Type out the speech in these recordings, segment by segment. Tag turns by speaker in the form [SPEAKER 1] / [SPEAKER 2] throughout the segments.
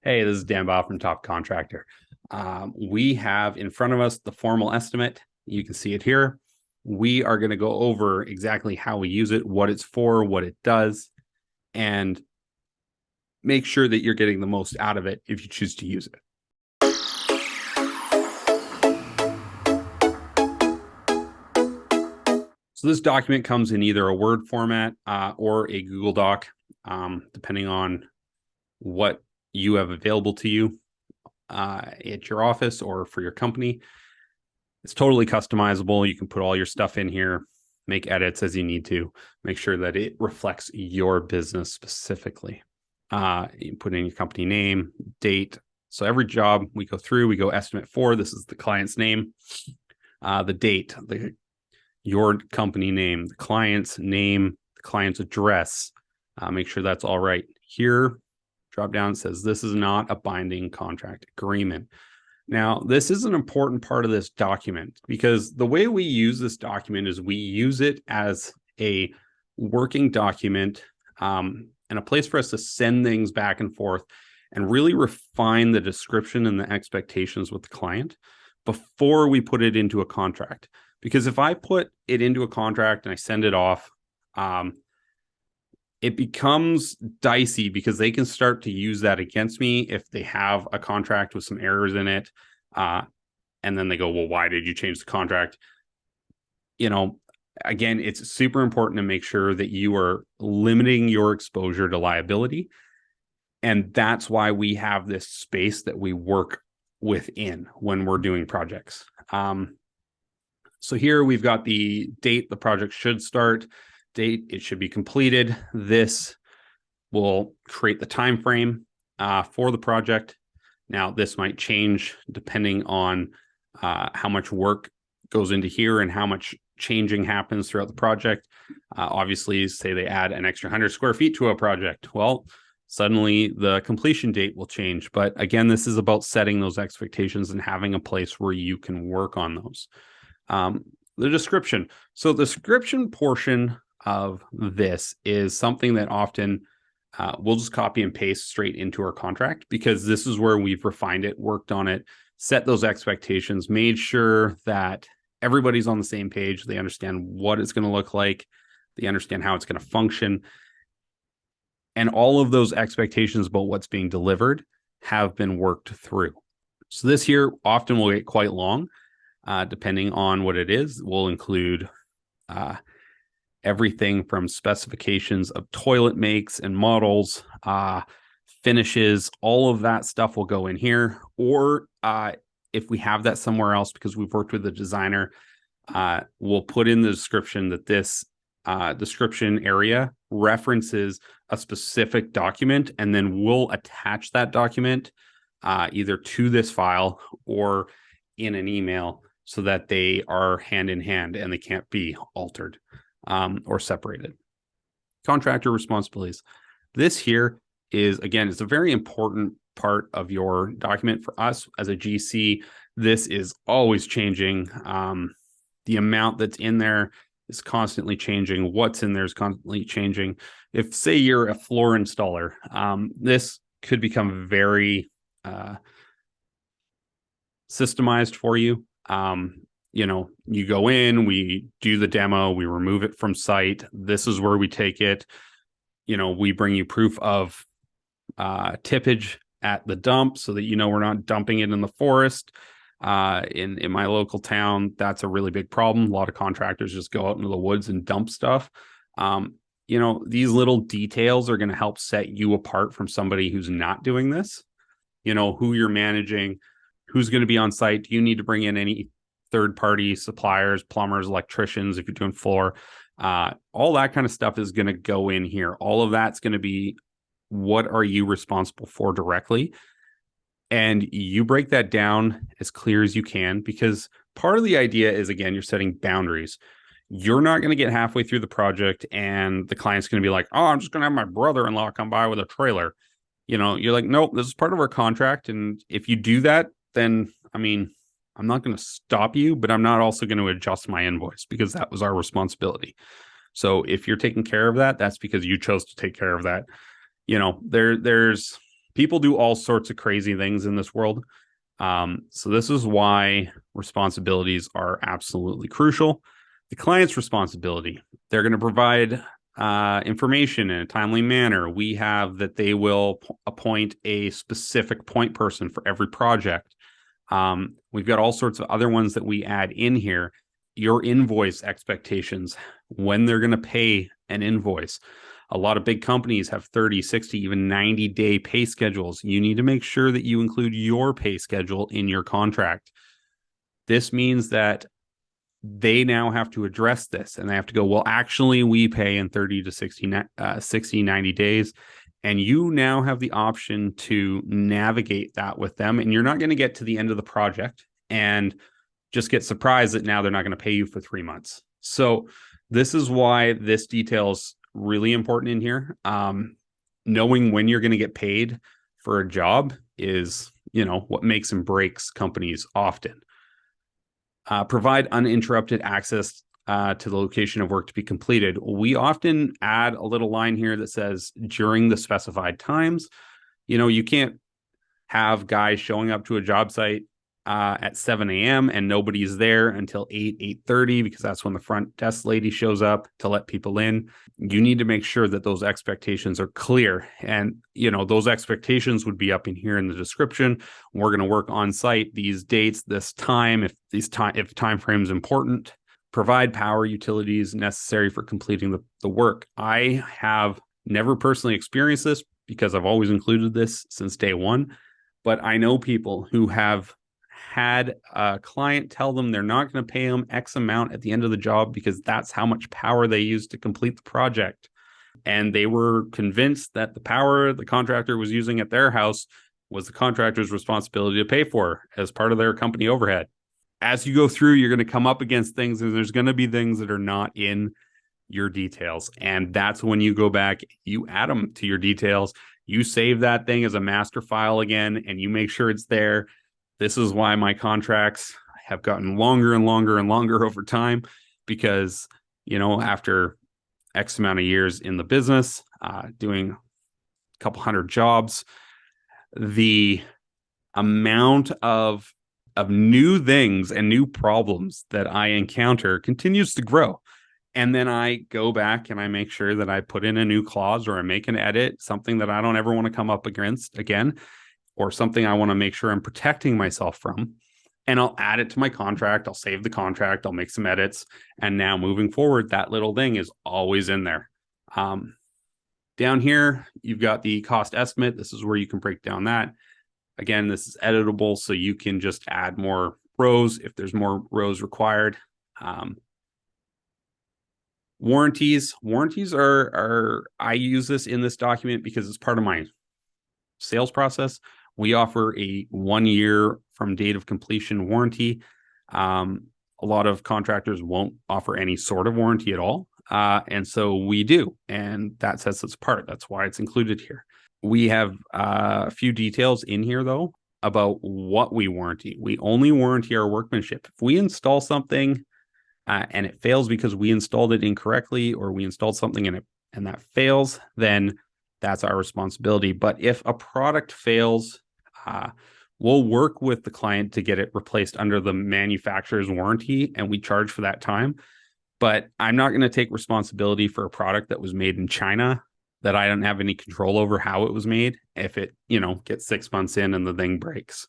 [SPEAKER 1] Hey, this is Dan Bob from Top Contractor. We have in front of us the formal estimate. You can see it here. We are going to go over exactly how we use it, what it's for, what it does, and make sure that you're getting the most out of it if you choose to use it. So this document comes in either a Word format or a Google Doc, depending on what you have available to you at your office or for your company. It's totally customizable. You can put all your stuff in here, make edits as you need to, make sure that it reflects your business specifically. You put in your company name, date. So every job we go through, we go estimate for. This is the client's name, the date, your company name, the client's name, the client's address. Make sure that's all right. Here, drop down says this is not a binding contract agreement. Now, this is an important part of this document because the way we use this document is we use it as a working document and a place for us to send things back and forth and really refine the description and the expectations with the client before we put it into a contract. Because if I put it into a contract and I send it off, it becomes dicey because they can start to use that against me if they have a contract with some errors in it. And then they go, well, why did you change the contract? Again, it's super important to make sure that you are limiting your exposure to liability. And that's why we have this space that we work within when we're doing projects. So here we've got the date the project should start, date it should be completed. This will create the time frame for the project. Now, this might change depending on how much work goes into here and how much changing happens throughout the project. Obviously, say they add an extra 100 square feet to a project. Well, suddenly the completion date will change. But again, this is about setting those expectations and having a place where you can work on those. The description. So the description portion of this is something that often we'll just copy and paste straight into our contract because this is where we've refined it, worked on it, set those expectations, made sure that everybody's on the same page. They understand what it's going to look like. They understand how it's going to function. And all of those expectations about what's being delivered have been worked through. So this here often will get quite long, depending on what it is. We'll include everything from specifications of toilet makes and models, finishes, all of that stuff will go in here. Or if we have that somewhere else, because we've worked with a designer, we'll put in the description that this description area references a specific document, and then we'll attach that document either to this file or in an email so that they are hand in hand and they can't be altered or separated. Contractor responsibilities. This here is, again, it's a very important part of your document for us as a GC. This is always changing. The amount that's in there is constantly changing. What's in there is constantly changing. If, say, you're a floor installer, this could become very systemized for you. You go in, we do the demo, we remove it from site. This is where we take it. We bring you proof of tippage at the dump so that we're not dumping it in the forest. In my local town, that's a really big problem. A lot of contractors just go out into the woods and dump stuff. These little details are going to help set you apart from somebody who's not doing this. Who you're managing, who's going to be on site. Do you need to bring in any third-party suppliers, plumbers, electricians, if you're doing floor? All that kind of stuff is going to go in here. All of that's going to be, what are you responsible for directly? And you break that down as clear as you can, because part of the idea is, again, you're setting boundaries. You're not going to get halfway through the project and the client's going to be like, oh, I'm just going to have my brother-in-law come by with a trailer. You're like, nope, this is part of our contract. And if you do that, then, I'm not going to stop you, but I'm not also going to adjust my invoice because that was our responsibility. So if you're taking care of that, that's because you chose to take care of that. There's People do all sorts of crazy things in this world. So this is why responsibilities are absolutely crucial. The client's responsibility, they're going to provide information in a timely manner. We have that they will appoint a specific point person for every project. We've got all sorts of other ones that we add in here. Your invoice expectations, when they're going to pay an invoice. A lot of big companies have 30, 60, even 90-day pay schedules. You need to make sure that you include your pay schedule in your contract. This means that they now have to address this, and they have to go, well, actually, we pay in 30 to 60, 90 days. And you now have the option to navigate that with them. And you're not going to get to the end of the project and just get surprised that now they're not going to pay you for 3 months. So this is why this detail is really important in here. Knowing when you're going to get paid for a job is, what makes and breaks companies often. Provide uninterrupted access to the location of work to be completed. We often add a little line here that says during the specified times. You can't have guys showing up to a job site at 7 a.m. and nobody's there until 8:30 because that's when the front desk lady shows up to let people in. You need to make sure that those expectations are clear. And, those expectations would be up in here in the description. We're going to work on site these dates, this time, if time frame is important. Provide power utilities necessary for completing the work. I have never personally experienced this because I've always included this since day one, but I know people who have had a client tell them they're not going to pay them X amount at the end of the job because that's how much power they used to complete the project. And they were convinced that the power the contractor was using at their house was the contractor's responsibility to pay for as part of their company overhead. As you go through, you're going to come up against things, and there's going to be things that are not in your details. And that's when you go back, you add them to your details, you save that thing as a master file again, and you make sure it's there. This is why my contracts have gotten longer and longer and longer over time, because, after X amount of years in the business, doing a couple hundred jobs, the amount of new things and new problems that I encounter continues to grow. And then I go back and I make sure that I put in a new clause or I make an edit, something that I don't ever want to come up against again, or something I want to make sure I'm protecting myself from. And I'll add it to my contract. I'll save the contract. I'll make some edits. And now moving forward, that little thing is always in there. Down here, you've got the cost estimate. This is where you can break down that. Again, this is editable, so you can just add more rows if there's more rows required. Warranties are I use this in this document because it's part of my sales process. We offer a 1 year from date of completion warranty. A lot of contractors won't offer any sort of warranty at all. And so we do, and that sets us apart. That's why it's included here. We have a few details in here, though, about what we warranty. We only warranty our workmanship. If we install something and it fails because we installed it incorrectly, or we installed something and that fails, then that's our responsibility. But if a product fails, we'll work with the client to get it replaced under the manufacturer's warranty, and we charge for that time. But I'm not going to take responsibility for a product that was made in China that I don't have any control over how it was made. If it, gets 6 months in and the thing breaks,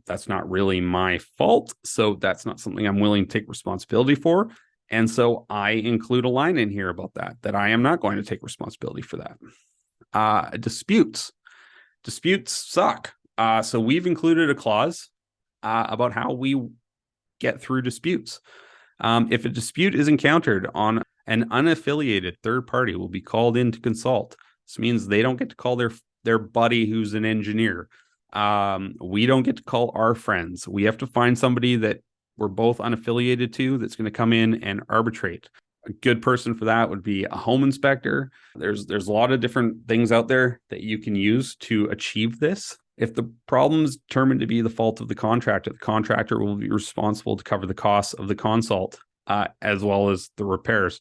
[SPEAKER 1] that's not really my fault. So that's not something I'm willing to take responsibility for. And so I include a line in here about that I am not going to take responsibility for that. Disputes suck. So we've included a clause about how we get through disputes. If a dispute is encountered on an unaffiliated third party will be called in to consult. This means they don't get to call their buddy who's an engineer. We don't get to call our friends. We have to find somebody that we're both unaffiliated to that's going to come in and arbitrate. A good person for that would be a home inspector. There's a lot of different things out there that you can use to achieve this. If the problem is determined to be the fault of the contractor will be responsible to cover the costs of the consult, as well as the repairs.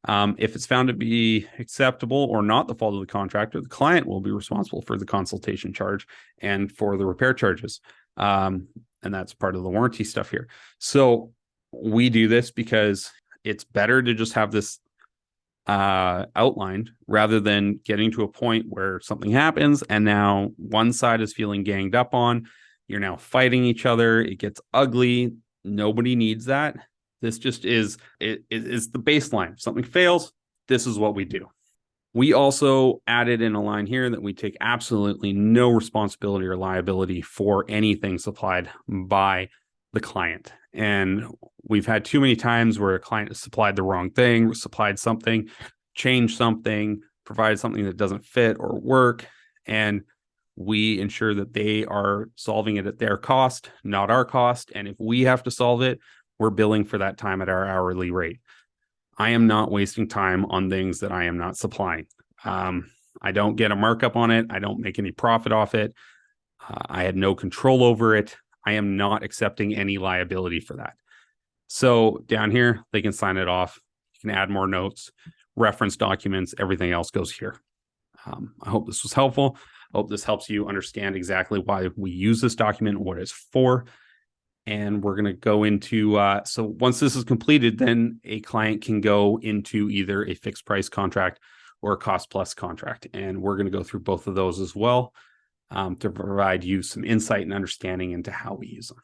[SPEAKER 1] If it's found to be acceptable or not the fault of the contractor, the client will be responsible for the consultation charge and for the repair charges. And that's part of the warranty stuff here. So we do this because it's better to just have this outlined rather than getting to a point where something happens and now one side is feeling ganged up on. You're now fighting each other. It gets ugly. Nobody needs that. This just is it is the baseline. If something fails, this is what we do. We also added in a line here that we take absolutely no responsibility or liability for anything supplied by the client. And we've had too many times where a client has supplied the wrong thing, supplied something, changed something, provided something that doesn't fit or work. And we ensure that they are solving it at their cost, not our cost. And if we have to solve it, we're billing for that time at our hourly rate. I am not wasting time on things that I am not supplying. I don't get a markup on it. I don't make any profit off it. I had no control over it. I am not accepting any liability for that. So down here, they can sign it off. You can add more notes, reference documents, everything else goes here. I hope this was helpful. I hope this helps you understand exactly why we use this document, what it's for. And we're going to go into, so once this is completed, then a client can go into either a fixed price contract or a cost plus contract. And we're going to go through both of those as well to provide you some insight and understanding into how we use them.